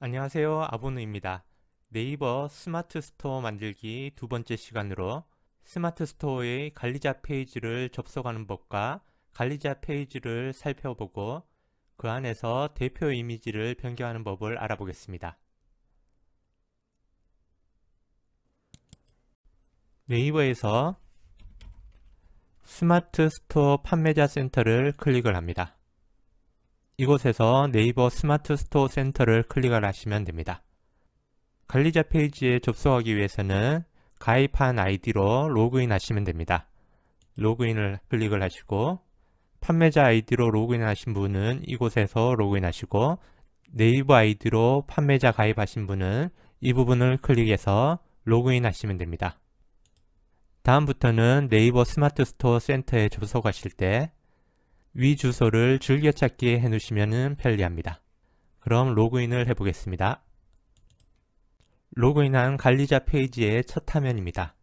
안녕하세요. 아보누입니다. 네이버 스마트 스토어 만들기 두 번째 시간으로 스마트 스토어의 관리자 페이지를 접속하는 법과 관리자 페이지를 살펴보고 그 안에서 대표 이미지를 변경하는 법을 알아보겠습니다. 네이버에서 스마트 스토어 판매자 센터를 클릭을 합니다. 이곳에서 네이버 스마트 스토어 센터를 클릭을 하시면 됩니다. 관리자 페이지에 접속하기 위해서는 가입한 아이디로 로그인 하시면 됩니다. 로그인을 클릭을 하시고 판매자 아이디로 로그인 하신 분은 이곳에서 로그인 하시고 네이버 아이디로 판매자 가입하신 분은 이 부분을 클릭해서 로그인 하시면 됩니다. 다음부터는 네이버 스마트 스토어 센터에 접속하실 때 위 주소를 즐겨찾기 해 놓으시면 편리합니다. 그럼 로그인을 해 보겠습니다. 로그인한 관리자 페이지의 첫 화면입니다.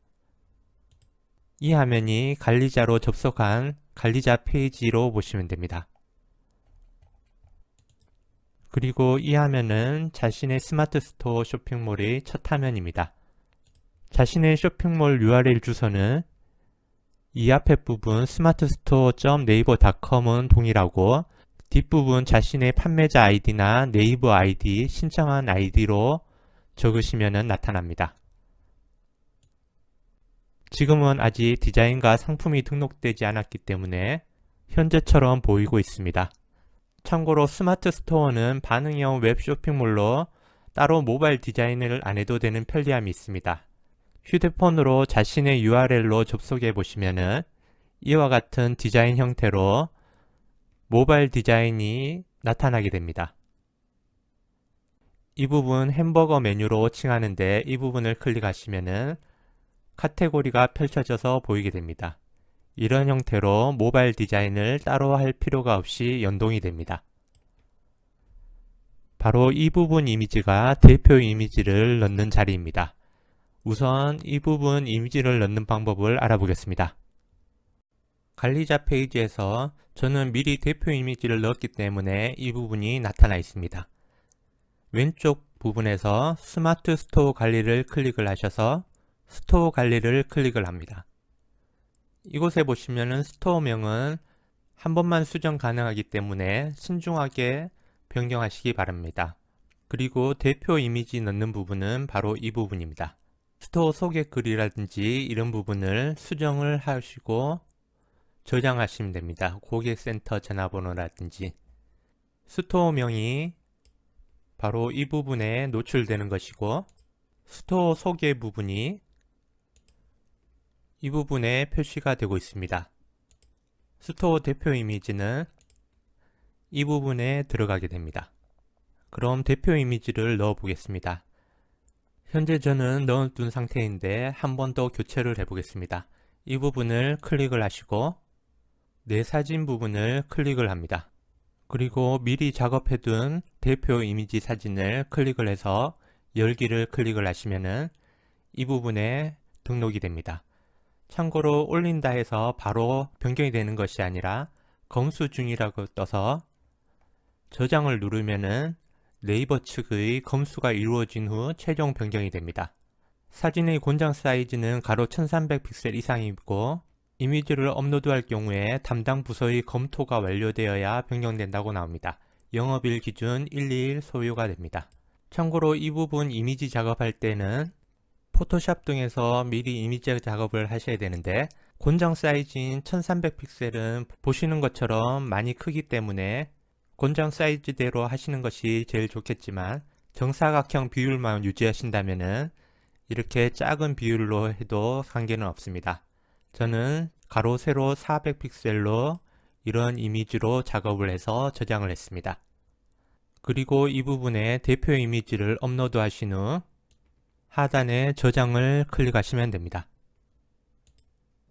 이 화면이 관리자로 접속한 관리자 페이지로 보시면 됩니다. 그리고 이 화면은 자신의 스마트 스토어 쇼핑몰의 첫 화면입니다. 자신의 쇼핑몰 URL 주소는 이 앞에 부분 smartstore.naver.com은 동일하고 뒷부분 자신의 판매자 아이디나 네이버 아이디, 신청한 아이디로 적으시면 나타납니다. 지금은 아직 디자인과 상품이 등록되지 않았기 때문에 현재처럼 보이고 있습니다. 참고로 스마트 스토어는 반응형 웹 쇼핑몰로 따로 모바일 디자인을 안 해도 되는 편리함이 있습니다. 휴대폰으로 자신의 URL로 접속해 보시면은 이와 같은 디자인 형태로 모바일 디자인이 나타나게 됩니다. 이 부분 햄버거 메뉴로 칭하는데 이 부분을 클릭하시면은 카테고리가 펼쳐져서 보이게 됩니다. 이런 형태로 모바일 디자인을 따로 할 필요가 없이 연동이 됩니다. 바로 이 부분 이미지가 대표 이미지를 넣는 자리입니다. 우선 이 부분 이미지를 넣는 방법을 알아보겠습니다. 관리자 페이지에서 저는 미리 대표 이미지를 넣었기 때문에 이 부분이 나타나 있습니다. 왼쪽 부분에서 스마트 스토어 관리를 클릭을 하셔서 스토어 관리를 클릭을 합니다. 이곳에 보시면은 스토어명은 한 번만 수정 가능하기 때문에 신중하게 변경하시기 바랍니다. 그리고 대표 이미지 넣는 부분은 바로 이 부분입니다. 스토어 소개 글이라든지 이런 부분을 수정을 하시고 저장하시면 됩니다. 고객센터 전화번호라든지 스토어명이 바로 이 부분에 노출되는 것이고 스토어 소개 부분이 이 부분에 표시가 되고 있습니다. 스토어 대표 이미지는 이 부분에 들어가게 됩니다. 그럼 대표 이미지를 넣어 보겠습니다. 현재 저는 넣어둔 상태인데 한 번 더 교체를 해 보겠습니다. 이 부분을 클릭을 하시고 내 사진 부분을 클릭을 합니다. 그리고 미리 작업해둔 대표 이미지 사진을 클릭을 해서 열기를 클릭을 하시면은 이 부분에 등록이 됩니다. 참고로 올린다 해서 바로 변경이 되는 것이 아니라 검수 중이라고 떠서 저장을 누르면은 네이버 측의 검수가 이루어진 후 최종 변경이 됩니다. 사진의 권장 사이즈는 가로 1300픽셀 이상이고 이미지를 업로드할 경우에 담당 부서의 검토가 완료되어야 변경된다고 나옵니다. 영업일 기준 1, 2일 소요가 됩니다. 참고로 이 부분 이미지 작업할 때는 포토샵 등에서 미리 이미지 작업을 하셔야 되는데 권장 사이즈인 1300픽셀은 보시는 것처럼 많이 크기 때문에 권장 사이즈대로 하시는 것이 제일 좋겠지만 정사각형 비율만 유지하신다면은 이렇게 작은 비율로 해도 관계는 없습니다. 저는 가로 세로 400픽셀로 이런 이미지로 작업을 해서 저장을 했습니다. 그리고 이 부분에 대표 이미지를 업로드 하신 후 하단에 저장을 클릭하시면 됩니다.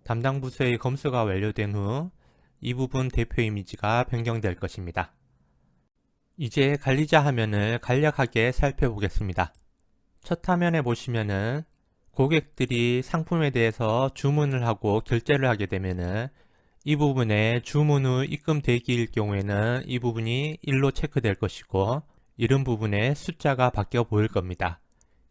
담당 부서의 검수가 완료된 후 이 부분 대표 이미지가 변경될 것입니다. 이제 관리자 화면을 간략하게 살펴보겠습니다. 첫 화면에 보시면은 고객들이 상품에 대해서 주문을 하고 결제를 하게 되면은 이 부분에 주문 후 입금 대기일 경우에는 이 부분이 1로 체크될 것이고 이런 부분에 숫자가 바뀌어 보일 겁니다.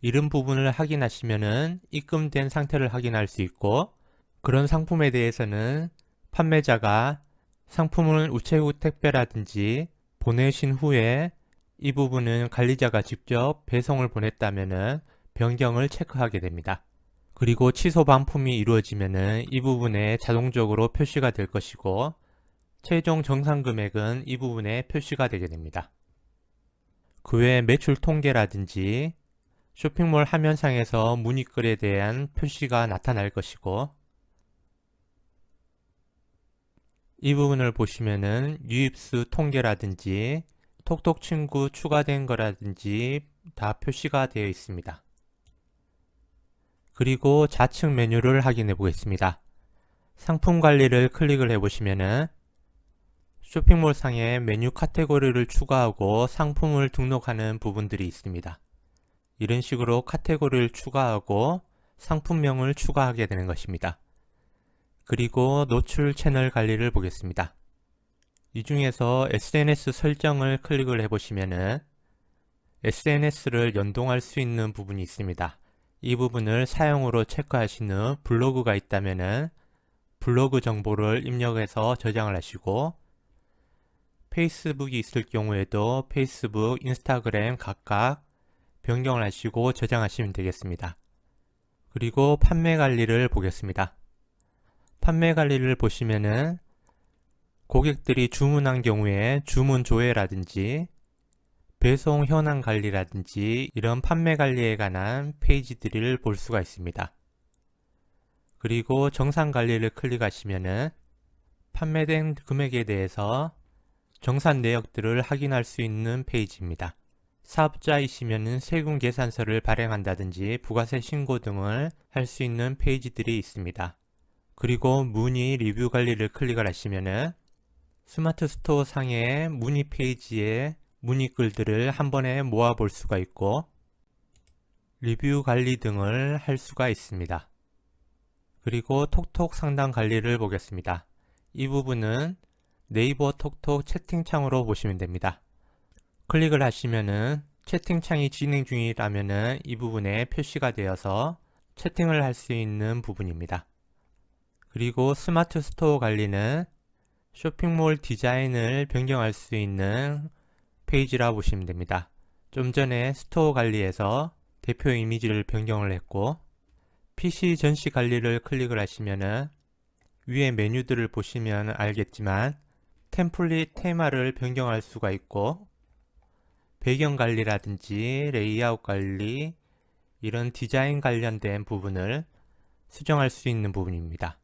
이런 부분을 확인하시면은 입금된 상태를 확인할 수 있고, 그런 상품에 대해서는 판매자가 상품을 우체국 택배라든지 보내신 후에 이 부분은 관리자가 직접 배송을 보냈다면은 변경을 체크하게 됩니다. 그리고 취소 반품이 이루어지면은 이 부분에 자동적으로 표시가 될 것이고, 최종 정산 금액은 이 부분에 표시가 되게 됩니다. 그 외에 매출 통계라든지 쇼핑몰 화면상에서 문의글에 대한 표시가 나타날 것이고, 이 부분을 보시면은 유입수 통계라든지 톡톡 친구 추가된 거라든지 다 표시가 되어 있습니다. 그리고 좌측 메뉴를 확인해 보겠습니다. 상품 관리를 클릭을 해 보시면은 쇼핑몰 상에 메뉴 카테고리를 추가하고 상품을 등록하는 부분들이 있습니다. 이런 식으로 카테고리를 추가하고 상품명을 추가하게 되는 것입니다. 그리고 노출 채널 관리를 보겠습니다. 이 중에서 SNS 설정을 클릭을 해보시면은 SNS를 연동할 수 있는 부분이 있습니다. 이 부분을 사용으로 체크하신 후 블로그가 있다면은 블로그 정보를 입력해서 저장을 하시고, 페이스북이 있을 경우에도 페이스북, 인스타그램 각각 변경을 하시고 저장하시면 되겠습니다. 그리고 판매 관리를 보겠습니다. 판매 관리를 보시면은 고객들이 주문한 경우에 주문 조회라든지 배송 현황 관리라든지 이런 판매 관리에 관한 페이지들을 볼 수가 있습니다. 그리고 정산 관리를 클릭하시면은 판매된 금액에 대해서 정산 내역들을 확인할 수 있는 페이지입니다. 사업자이시면은 세금 계산서를 발행한다든지 부가세 신고 등을 할 수 있는 페이지들이 있습니다. 그리고 문의 리뷰 관리를 클릭을 하시면은 스마트 스토어 상의 문의 페이지에 문의글들을 한 번에 모아 볼 수가 있고, 리뷰 관리 등을 할 수가 있습니다. 그리고 톡톡 상담 관리를 보겠습니다. 이 부분은 네이버 톡톡 채팅창으로 보시면 됩니다. 클릭을 하시면은 채팅창이 진행 중이라면은 이 부분에 표시가 되어서 채팅을 할 수 있는 부분입니다. 그리고 스마트 스토어 관리는 쇼핑몰 디자인을 변경할 수 있는 페이지라 보시면 됩니다. 좀 전에 스토어 관리에서 대표 이미지를 변경을 했고, PC 전시 관리를 클릭을 하시면은 위에 메뉴들을 보시면 알겠지만 템플릿 테마를 변경할 수가 있고, 배경 관리라든지 레이아웃 관리, 이런 디자인 관련된 부분을 수정할 수 있는 부분입니다.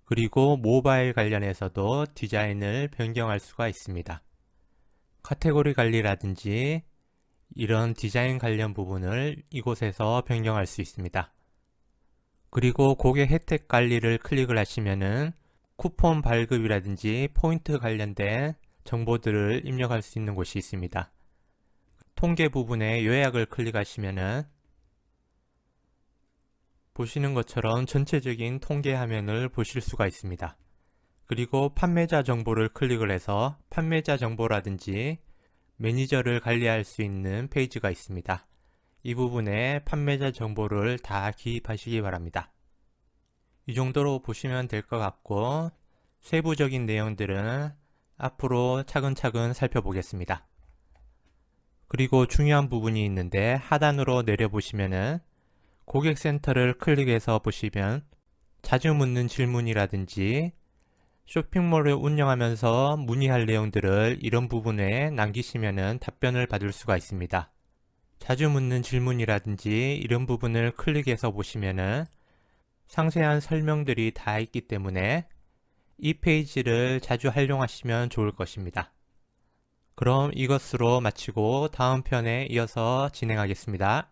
그리고 모바일 관련해서도 디자인을 변경할 수가 있습니다. 카테고리 관리라든지 이런 디자인 관련 부분을 이곳에서 변경할 수 있습니다. 그리고 고객 혜택 관리를 클릭을 하시면은 쿠폰 발급이라든지 포인트 관련된 정보들을 입력할 수 있는 곳이 있습니다. 통계 부분에 요약을 클릭하시면은 보시는 것처럼 전체적인 통계 화면을 보실 수가 있습니다. 그리고 판매자 정보를 클릭을 해서 판매자 정보라든지 매니저를 관리할 수 있는 페이지가 있습니다. 이 부분에 판매자 정보를 다 기입하시기 바랍니다. 이 정도로 보시면 될 것 같고, 세부적인 내용들은 앞으로 차근차근 살펴보겠습니다. 그리고 중요한 부분이 있는데 하단으로 내려보시면은 고객센터를 클릭해서 보시면 자주 묻는 질문이라든지 쇼핑몰을 운영하면서 문의할 내용들을 이런 부분에 남기시면은 답변을 받을 수가 있습니다. 자주 묻는 질문이라든지 이런 부분을 클릭해서 보시면은 상세한 설명들이 다 있기 때문에 이 페이지를 자주 활용하시면 좋을 것입니다. 그럼 이것으로 마치고 다음 편에 이어서 진행하겠습니다.